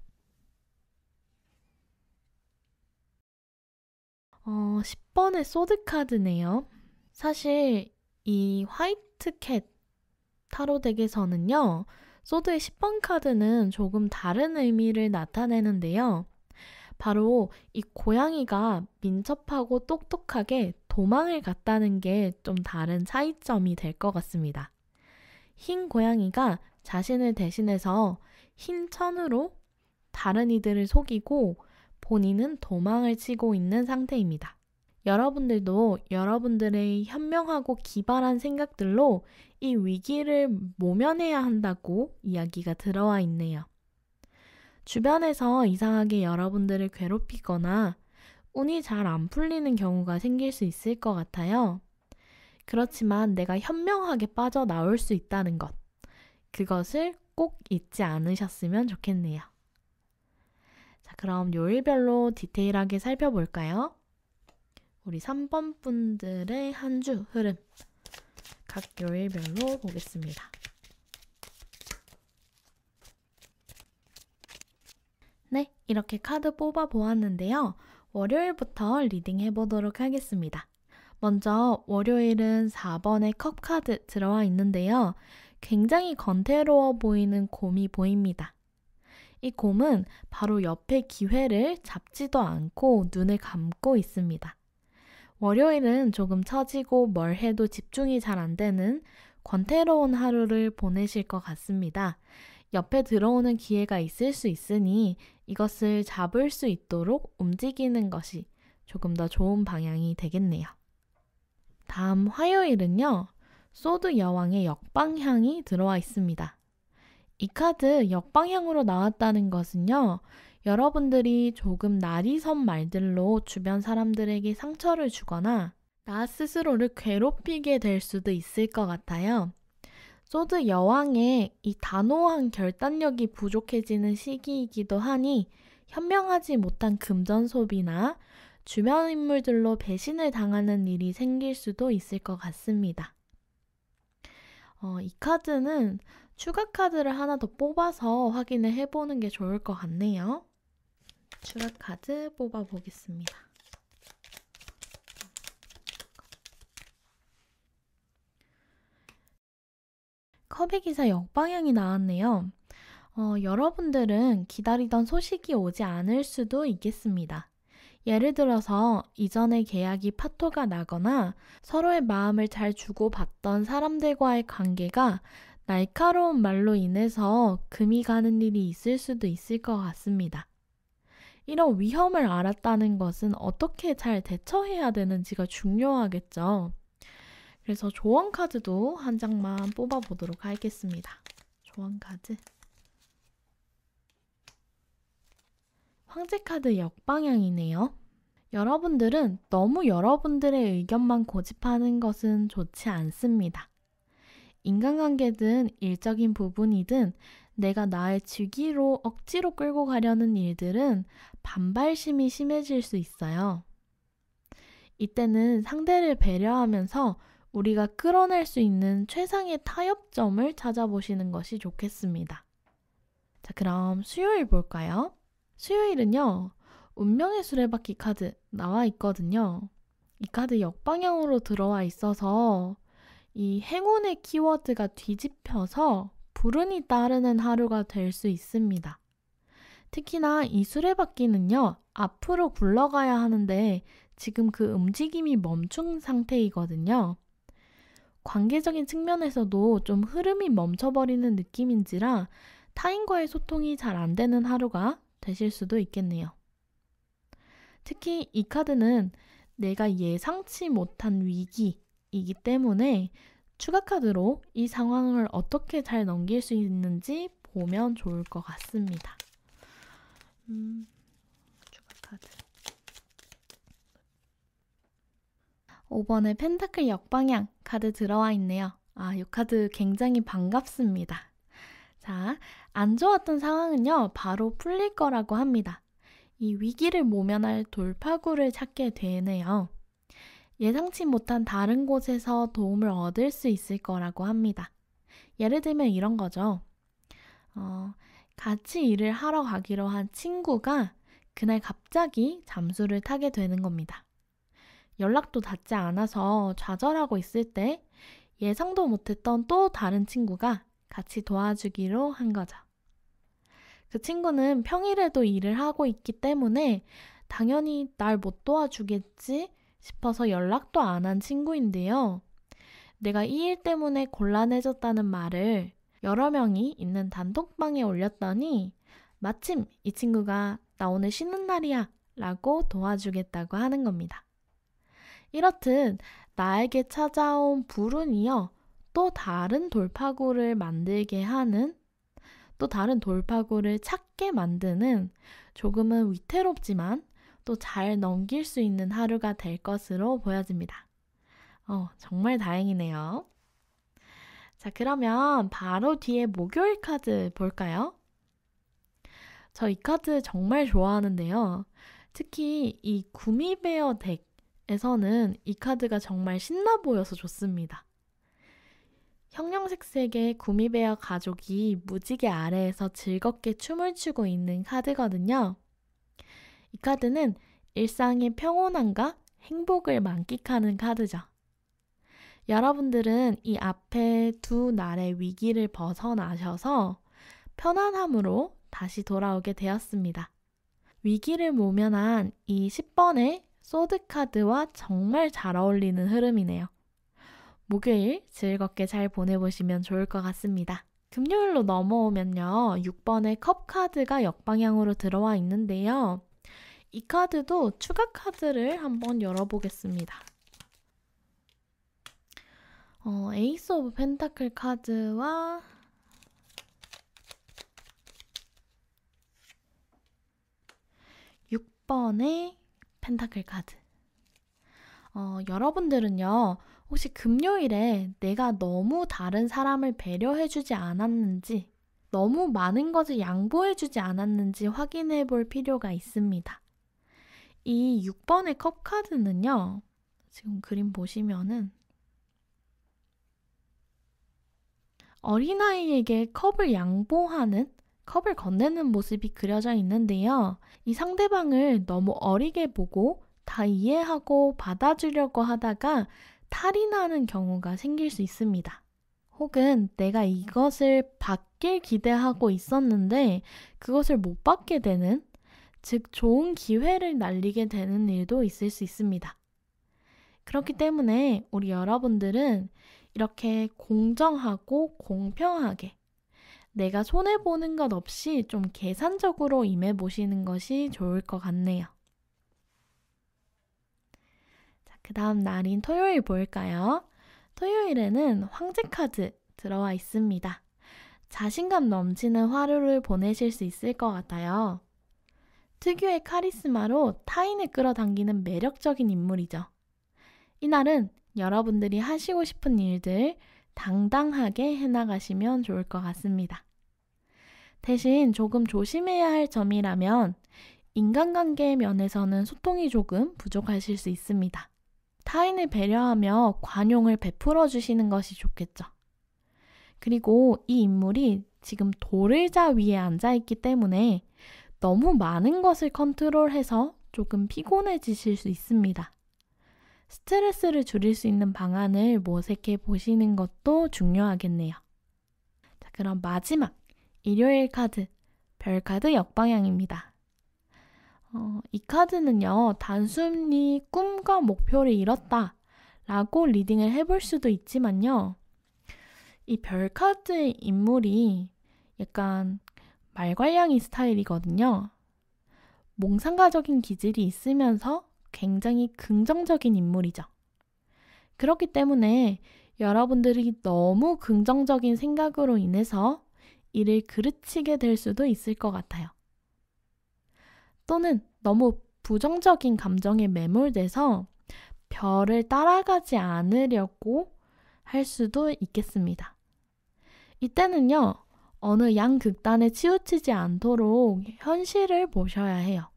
10번의 소드 카드네요. 사실 이 화이트 캣 타로 덱에서는요. 소드의 10번 카드는 조금 다른 의미를 나타내는데요. 바로 이 고양이가 민첩하고 똑똑하게 도망을 갔다는 게 좀 다른 차이점이 될 것 같습니다. 흰 고양이가 자신을 대신해서 흰 천으로 다른 이들을 속이고 본인은 도망을 치고 있는 상태입니다. 여러분들도 여러분들의 현명하고 기발한 생각들로 이 위기를 모면해야 한다고 이야기가 들어와 있네요. 주변에서 이상하게 여러분들을 괴롭히거나 운이 잘 안 풀리는 경우가 생길 수 있을 것 같아요. 그렇지만 내가 현명하게 빠져나올 수 있다는 것, 그것을 꼭 잊지 않으셨으면 좋겠네요. 자, 그럼 요일별로 디테일하게 살펴볼까요? 우리 3번 분들의 한 주 흐름 각 요일별로 보겠습니다. 네, 이렇게 카드 뽑아 보았는데요. 월요일부터 리딩 해보도록 하겠습니다. 먼저 월요일은 4번의 컵 카드 들어와 있는데요. 굉장히 건태로워 보이는 곰이 보입니다. 이 곰은 바로 옆의 기회를 잡지도 않고 눈을 감고 있습니다. 월요일은 조금 처지고 뭘 해도 집중이 잘 안 되는 권태로운 하루를 보내실 것 같습니다. 옆에 들어오는 기회가 있을 수 있으니 이것을 잡을 수 있도록 움직이는 것이 조금 더 좋은 방향이 되겠네요. 다음 화요일은요. 소드 여왕의 역방향이 들어와 있습니다. 이 카드 역방향으로 나왔다는 것은요. 여러분들이 조금 날이 선 말들로 주변 사람들에게 상처를 주거나 나 스스로를 괴롭히게 될 수도 있을 것 같아요. 소드 여왕의 이 단호한 결단력이 부족해지는 시기이기도 하니 현명하지 못한 금전 소비나 주변 인물들로 배신을 당하는 일이 생길 수도 있을 것 같습니다. 이 카드는 추가 카드를 하나 더 뽑아서 확인을 해보는 게 좋을 것 같네요. 추가 카드 뽑아보겠습니다. 컵의 기사 역방향이 나왔네요. 여러분들은 기다리던 소식이 오지 않을 수도 있겠습니다. 예를 들어서 이전의 계약이 파토가 나거나 서로의 마음을 잘 주고받던 사람들과의 관계가 날카로운 말로 인해서 금이 가는 일이 있을 수도 있을 것 같습니다. 이런 위험을 알았다는 것은 어떻게 잘 대처해야 되는지가 중요하겠죠. 그래서 조언 카드도 한 장만 뽑아보도록 하겠습니다. 조언 카드. 황제 카드 역방향이네요. 여러분들은 너무 여러분들의 의견만 고집하는 것은 좋지 않습니다. 인간관계든 일적인 부분이든 내가 나의 주기로 억지로 끌고 가려는 일들은 반발심이 심해질 수 있어요. 이때는 상대를 배려하면서 우리가 끌어낼 수 있는 최상의 타협점을 찾아보시는 것이 좋겠습니다. 자, 그럼 수요일 볼까요? 수요일은요. 운명의 수레바퀴 카드 나와 있거든요. 이 카드 역방향으로 들어와 있어서 이 행운의 키워드가 뒤집혀서 불운이 따르는 하루가 될 수 있습니다. 특히나 이 수레바퀴는요. 앞으로 굴러가야 하는데 지금 그 움직임이 멈춘 상태이거든요. 관계적인 측면에서도 좀 흐름이 멈춰버리는 느낌인지라 타인과의 소통이 잘 안 되는 하루가 되실 수도 있겠네요. 특히 이 카드는 내가 예상치 못한 위기이기 때문에 추가 카드로 이 상황을 어떻게 잘 넘길 수 있는지 보면 좋을 것 같습니다. 추가 카드. 5번에 펜타클 역방향 카드 들어와 있네요. 이 카드 굉장히 반갑습니다. 자, 안 좋았던 상황은요, 바로 풀릴 거라고 합니다. 이 위기를 모면할 돌파구를 찾게 되네요. 예상치 못한 다른 곳에서 도움을 얻을 수 있을 거라고 합니다. 예를 들면 이런 거죠. 같이 일을 하러 가기로 한 친구가 그날 갑자기 잠수를 타게 되는 겁니다. 연락도 닿지 않아서 좌절하고 있을 때 예상도 못했던 또 다른 친구가 같이 도와주기로 한 거죠. 그 친구는 평일에도 일을 하고 있기 때문에 당연히 날 못 도와주겠지 싶어서 연락도 안 한 친구인데요. 내가 이 일 때문에 곤란해졌다는 말을 여러 명이 있는 단톡방에 올렸더니 마침 이 친구가 나 오늘 쉬는 날이야 라고 도와주겠다고 하는 겁니다. 이렇듯 나에게 찾아온 불운이요, 또 다른 돌파구를 만들게 하는, 또 다른 돌파구를 찾게 만드는 조금은 위태롭지만 또 잘 넘길 수 있는 하루가 될 것으로 보여집니다. 정말 다행이네요. 자, 그러면 바로 뒤에 목요일 카드 볼까요? 저 이 카드 정말 좋아하는데요. 특히 이 구미베어 덱에서는 이 카드가 정말 신나 보여서 좋습니다. 형형색색의 구미베어 가족이 무지개 아래에서 즐겁게 춤을 추고 있는 카드거든요. 이 카드는 일상의 평온함과 행복을 만끽하는 카드죠. 여러분들은 이 앞에 두 날의 위기를 벗어나셔서 편안함으로 다시 돌아오게 되었습니다. 위기를 모면한 이 10번의 소드 카드와 정말 잘 어울리는 흐름이네요. 목요일 즐겁게 잘 보내보시면 좋을 것 같습니다. 금요일로 넘어오면요, 6번의 컵 카드가 역방향으로 들어와 있는데요. 이 카드도 추가 카드를 한번 열어보겠습니다. 에이스 오브 펜타클 카드와 6번의 펜타클 카드. 여러분들은요, 혹시 금요일에 내가 너무 다른 사람을 배려해주지 않았는지, 너무 많은 것을 양보해주지 않았는지 확인해 볼 필요가 있습니다. 이 6번의 컵 카드는요, 지금 그림 보시면은 어린아이에게 컵을 양보하는, 컵을 건네는 모습이 그려져 있는데요. 이 상대방을 너무 어리게 보고 다 이해하고 받아주려고 하다가 탈이 나는 경우가 생길 수 있습니다. 혹은 내가 이것을 받길 기대하고 있었는데 그것을 못 받게 되는, 즉 좋은 기회를 날리게 되는 일도 있을 수 있습니다. 그렇기 때문에 우리 여러분들은 이렇게 공정하고 공평하게 내가 손해보는 것 없이 좀 계산적으로 임해보시는 것이 좋을 것 같네요. 자, 그 다음 날인 토요일 볼까요? 토요일에는 황제 카드 들어와 있습니다. 자신감 넘치는 하루를 보내실 수 있을 것 같아요. 특유의 카리스마로 타인을 끌어당기는 매력적인 인물이죠. 이날은 여러분들이 하시고 싶은 일들 당당하게 해나가시면 좋을 것 같습니다. 대신 조금 조심해야 할 점이라면 인간관계 면에서는 소통이 조금 부족하실 수 있습니다. 타인을 배려하며 관용을 베풀어 주시는 것이 좋겠죠. 그리고 이 인물이 지금 도를자 위에 앉아있기 때문에 너무 많은 것을 컨트롤해서 조금 피곤해지실 수 있습니다. 스트레스를 줄일 수 있는 방안을 모색해 보시는 것도 중요하겠네요. 자, 그럼 마지막 일요일 카드, 별 카드 역방향입니다. 이 카드는요, 단순히 꿈과 목표를 이뤘다 라고 리딩을 해볼 수도 있지만요, 이 별 카드의 인물이 약간 말괄량이 스타일이거든요. 몽상가적인 기질이 있으면서 굉장히 긍정적인 인물이죠. 그렇기 때문에 여러분들이 너무 긍정적인 생각으로 인해서 일을 그르치게 될 수도 있을 것 같아요. 또는 너무 부정적인 감정에 매몰돼서 별을 따라가지 않으려고 할 수도 있겠습니다. 이때는요, 어느 양극단에 치우치지 않도록 현실을 보셔야 해요.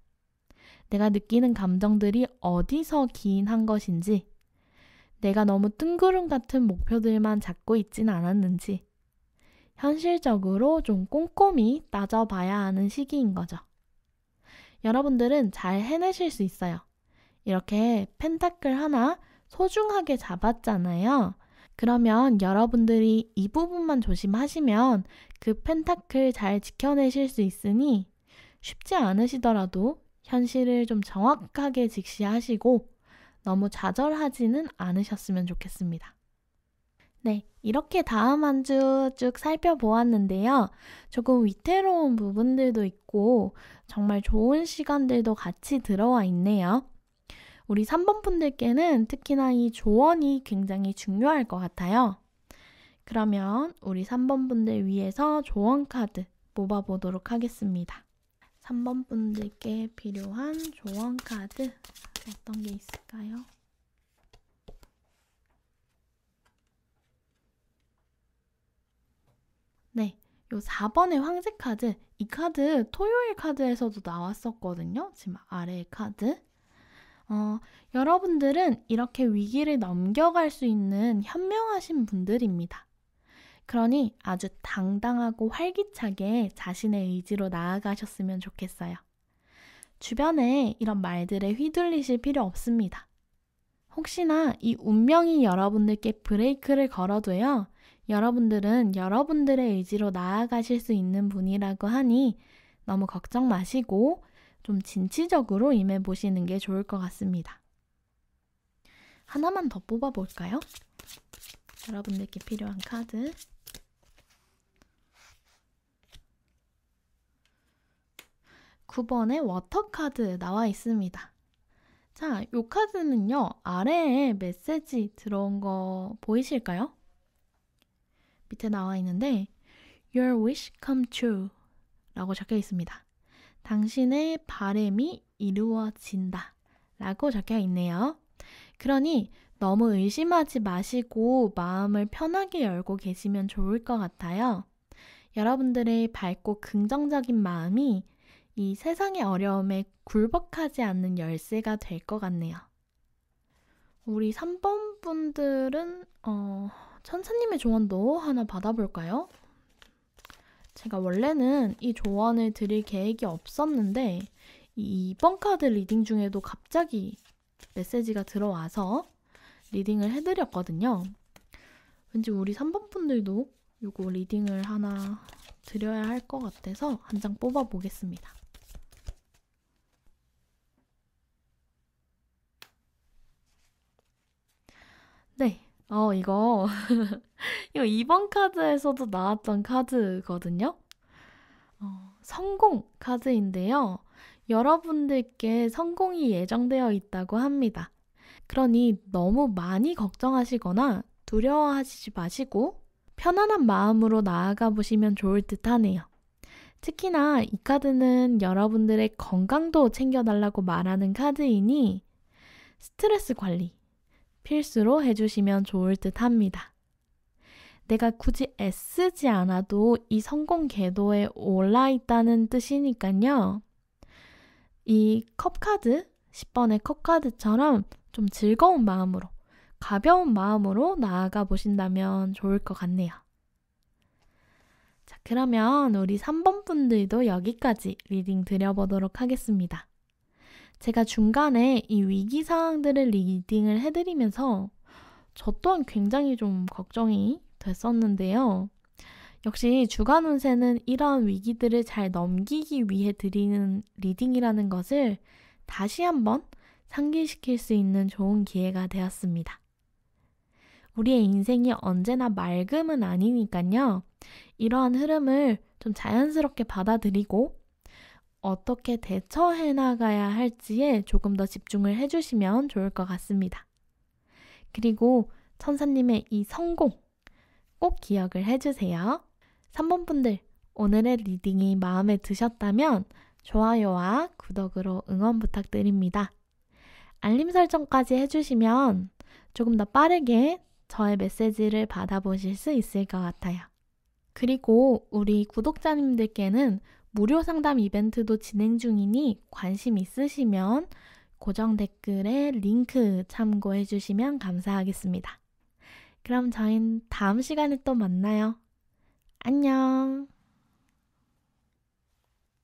내가 느끼는 감정들이 어디서 기인한 것인지, 내가 너무 뜬구름 같은 목표들만 잡고 있진 않았는지, 현실적으로 좀 꼼꼼히 따져봐야 하는 시기인 거죠. 여러분들은 잘 해내실 수 있어요. 이렇게 펜타클 하나 소중하게 잡았잖아요. 그러면 여러분들이 이 부분만 조심하시면 그 펜타클 잘 지켜내실 수 있으니 쉽지 않으시더라도 현실을 좀 정확하게 직시하시고 너무 좌절하지는 않으셨으면 좋겠습니다. 네, 이렇게 다음 한 주 쭉 살펴보았는데요. 조금 위태로운 부분들도 있고 정말 좋은 시간들도 같이 들어와 있네요. 우리 3번 분들께는 특히나 이 조언이 굉장히 중요할 것 같아요. 그러면 우리 3번 분들 위해서 조언 카드 뽑아보도록 하겠습니다. 3번 분들께 필요한 조언 카드 어떤 게 있을까요? 네, 요 4번의 황제 카드, 이 카드 토요일 카드에서도 나왔었거든요. 지금 아래의 카드. 여러분들은 이렇게 위기를 넘겨갈 수 있는 현명하신 분들입니다. 그러니 아주 당당하고 활기차게 자신의 의지로 나아가셨으면 좋겠어요. 주변에 이런 말들에 휘둘리실 필요 없습니다. 혹시나 이 운명이 여러분들께 브레이크를 걸어도요, 여러분들은 여러분들의 의지로 나아가실 수 있는 분이라고 하니 너무 걱정 마시고 좀 진취적으로 임해보시는 게 좋을 것 같습니다. 하나만 더 뽑아볼까요? 여러분들께 필요한 카드. (9번의) 워터 카드 나와 있습니다. 자, 이 카드는요, 아래에 메시지 들어온 거 보이실까요? 밑에 나와 있는데 Your wish come true 라고 적혀 있습니다. 당신의 바람이 이루어진다 라고 적혀 있네요. 그러니 너무 의심하지 마시고 마음을 편하게 열고 계시면 좋을 것 같아요. 여러분들의 밝고 긍정적인 마음이 이 세상의 어려움에 굴복하지 않는 열쇠가 될 것 같네요. 우리 3번 분들은 천사님의 조언도 하나 받아볼까요? 제가 원래는 이 조언을 드릴 계획이 없었는데 이 2번 카드 리딩 중에도 갑자기 메시지가 들어와서 리딩을 해드렸거든요. 왠지 우리 3번 분들도 이거 리딩을 하나 드려야 할 것 같아서 한 장 뽑아보겠습니다. 네, 이거 2번 카드에서도 나왔던 카드거든요. 성공 카드인데요. 여러분들께 성공이 예정되어 있다고 합니다. 그러니 너무 많이 걱정하시거나 두려워하시지 마시고 편안한 마음으로 나아가 보시면 좋을 듯 하네요. 특히나 이 카드는 여러분들의 건강도 챙겨달라고 말하는 카드이니 스트레스 관리 필수로 해주시면 좋을 듯 합니다. 내가 굳이 애쓰지 않아도 이 성공 궤도에 올라 있다는 뜻이니까요. 이 컵카드, 10번의 컵카드처럼 좀 즐거운 마음으로, 가벼운 마음으로 나아가 보신다면 좋을 것 같네요. 자, 그러면 우리 3번 분들도 여기까지 리딩 드려보도록 하겠습니다. 제가 중간에 이 위기 상황들을 리딩을 해드리면서 저 또한 굉장히 좀 걱정이 됐었는데요. 역시 주간 운세는 이런 위기들을 잘 넘기기 위해 드리는 리딩이라는 것을 다시 한번 상기시킬 수 있는 좋은 기회가 되었습니다. 우리의 인생이 언제나 맑음은 아니니까요. 이러한 흐름을 좀 자연스럽게 받아들이고 어떻게 대처해 나가야 할지에 조금 더 집중을 해주시면 좋을 것 같습니다. 그리고 천사님의 이 성공 꼭 기억을 해주세요. 3번 분들, 오늘의 리딩이 마음에 드셨다면 좋아요와 구독으로 응원 부탁드립니다. 알림 설정까지 해주시면 조금 더 빠르게 저의 메시지를 받아보실 수 있을 것 같아요. 그리고 우리 구독자님들께는 무료 상담 이벤트도 진행 중이니 관심 있으시면 고정 댓글에 링크 참고해 주시면 감사하겠습니다. 그럼 저희는 다음 시간에 또 만나요. 안녕.